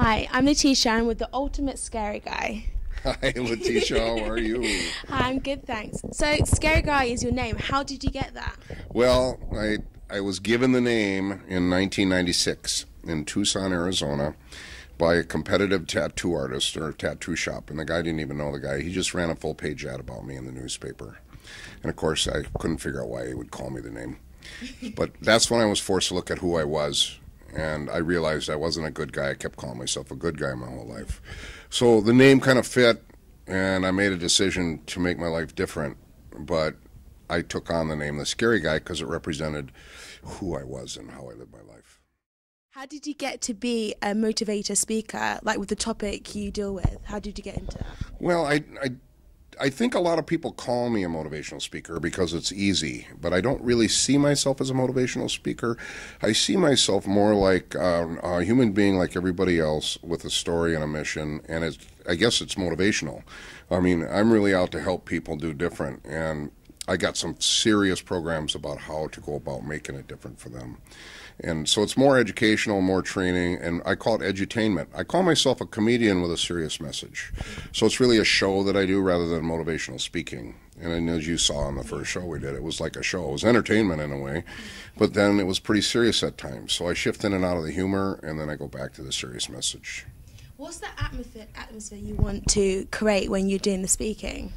Hi, I'm Letitia. I'm with the ultimate scary guy. Hi, Letitia. How are you? Hi, I'm good, thanks. So, scary guy is your name. How did you get that? Well, I was given the name in 1996 in Tucson, Arizona, by a competitive tattoo artist or tattoo shop, and the guy didn't even know the guy. He just ran a full-page ad about me in the newspaper, and of course, I couldn't figure out why he would call me the name. But that's when I was forced to look at who I was, and I realized I wasn't a good guy. I kept calling myself a good guy my whole life. So the name kind of fit, and I made a decision to make my life different, but I took on the name The Scary Guy because it represented who I was and how I lived my life. How did you get to be a motivator speaker, like with the topic you deal with? How did you get into that? Well, I think a lot of people call me a motivational speaker because it's easy, but I don't really see myself as a motivational speaker. I see myself more like a human being like everybody else with a story and a mission, and I guess it's motivational. I mean, I'm really out to help people do different, and I got some serious programs about how to go about making it different for them. And so it's more educational, more training, and I call it edutainment. I call myself a comedian with a serious message. So it's really a show that I do rather than motivational speaking. And as you saw on the first show we did, it was like a show. It was entertainment in a way, but then it was pretty serious at times. So I shift in and out of the humor, and then I go back to the serious message. What's the atmosphere you want to create when you're doing the speaking?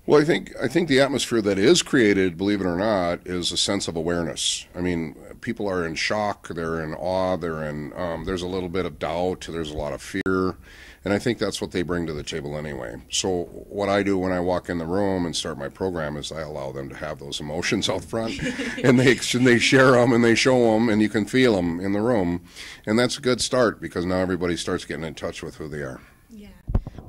Well, I think the atmosphere that is created, believe it or not, is a sense of awareness. I mean, people are in shock, they're in awe, there's a little bit of doubt, there's a lot of fear, and I think that's what they bring to the table anyway. So what I do when I walk in the room and start my program is I allow them to have those emotions out front, and they share them and they show them, and you can feel them in the room, and that's a good start because now everybody starts getting in touch with who they are.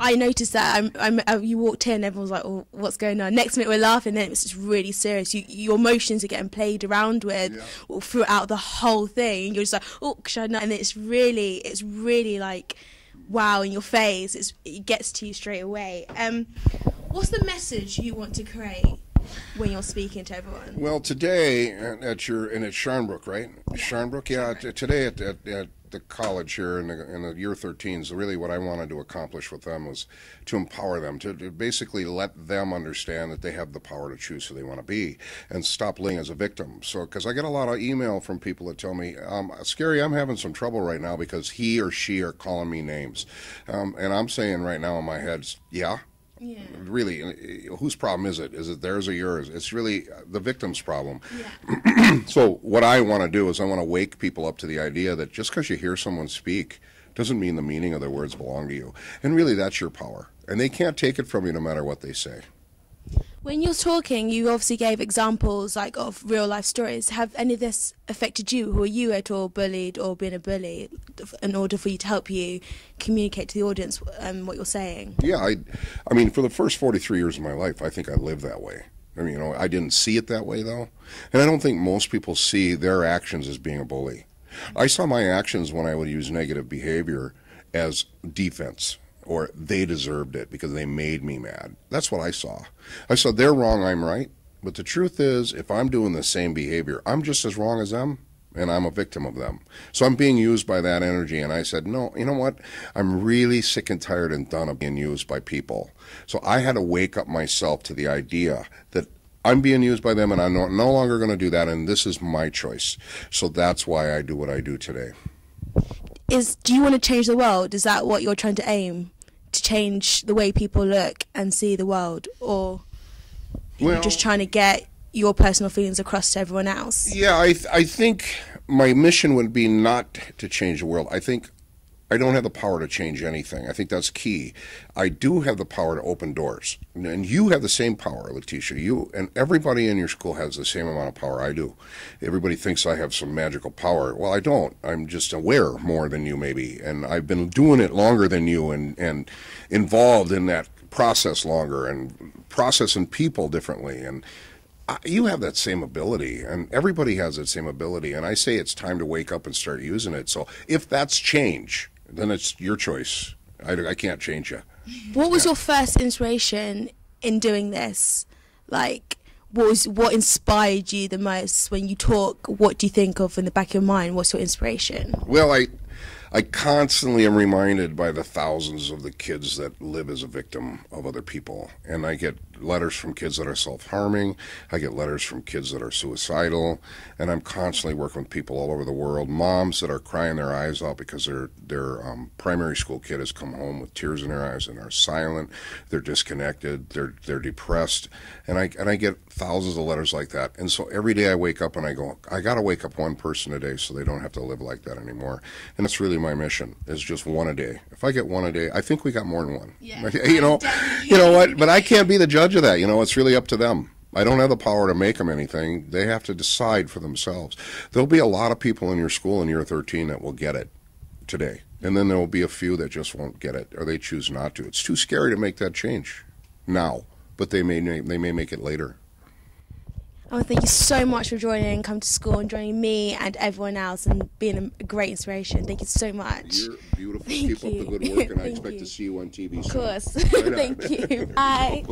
I noticed that you walked in, everyone was like, "Oh, what's going on?" Next minute we're laughing, then it's just really serious. Your emotions are getting played around with throughout the whole thing. You're just like, "Oh, should I not?" And it's really like, wow, in your face. It gets to you straight away. What's the message you want to create when you're speaking to everyone? Well, today and it's Sharnbrook, right? Yeah. Sharnbrook, yeah. Today at the college here in the year 13s, really what I wanted to accomplish with them was to empower them, to basically let them understand that they have the power to choose who they want to be and stop living as a victim. So, because I get a lot of email from people that tell me, Scary, I'm having some trouble right now because he or she are calling me names. And I'm saying right now in my head, yeah. Yeah. Really, whose problem is it? Is it theirs or yours? It's really the victim's problem. Yeah. So what I want to do is I want to wake people up to the idea that just because you hear someone speak doesn't mean the meaning of their words belong to you. And really, that's your power. And they can't take it from you no matter what they say. When you're talking, you obviously gave examples like of real life stories. Have any of this affected you? Were you at all bullied or been a bully in order for you to help you communicate to the audience what you're saying? Yeah, I mean, for the first 43 years of my life, I think I lived that way. I mean, I didn't see it that way, though. And I don't think most people see their actions as being a bully. I saw my actions when I would use negative behavior as defense, or they deserved it because they made me mad. That's what I saw. I saw they're wrong, I'm right. But the truth is, if I'm doing the same behavior, I'm just as wrong as them, and I'm a victim of them. So I'm being used by that energy, and I said, no, you know what? I'm really sick and tired and done of being used by people. So I had to wake up myself to the idea that I'm being used by them, and I'm no longer going to do that, and this is my choice. So that's why I do what I do today. Do you want to change the world? Is that what you're trying to aim? To change the way people look and see the world? Or are you just trying to get your personal feelings across to everyone else? Yeah, I think my mission would be not to change the world. I think I don't have the power to change anything. I think that's key. I do have the power to open doors. And you have the same power, Letitia. You and everybody in your school has the same amount of power I do. Everybody thinks I have some magical power. Well, I don't. I'm just aware more than you maybe. And I've been doing it longer than you and involved in that process longer and processing people differently. And you have that same ability, and everybody has that same ability. And I say it's time to wake up and start using it. So if that's change, then it's your choice. I can't change you. What was your first inspiration in doing this? Like, what inspired you the most when you talk? What do you think of in the back of your mind? What's your inspiration? Well, I constantly am reminded by the thousands of the kids that live as a victim of other people. And I get letters from kids that are self-harming. I get letters from kids that are suicidal. And I'm constantly working with people all over the world. Moms that are crying their eyes out because their primary school kid has come home with tears in their eyes and are silent. They're disconnected. They're depressed. And I get thousands of letters like that. And so every day I wake up and I go, I got to wake up one person a day so they don't have to live like that anymore. And that's really my mission, is just one a day. If I get one a day, I think we got more than one. Yeah, you know what? But I can't be the judge of that. It's really up to them. I don't have the power to make them anything. They have to decide for themselves. There'll be a lot of people in your school in year 13 that will get it today. And then there will be a few that just won't get it, or they choose not to. It's too scary to make that change now, but they may make it later. Oh, thank you so much for joining Come to School and joining me and everyone else and being a great inspiration. Thank you so much. You're beautiful. Keep up the good work, and I expect to see you on TV soon. Of course. Thank you. Bye.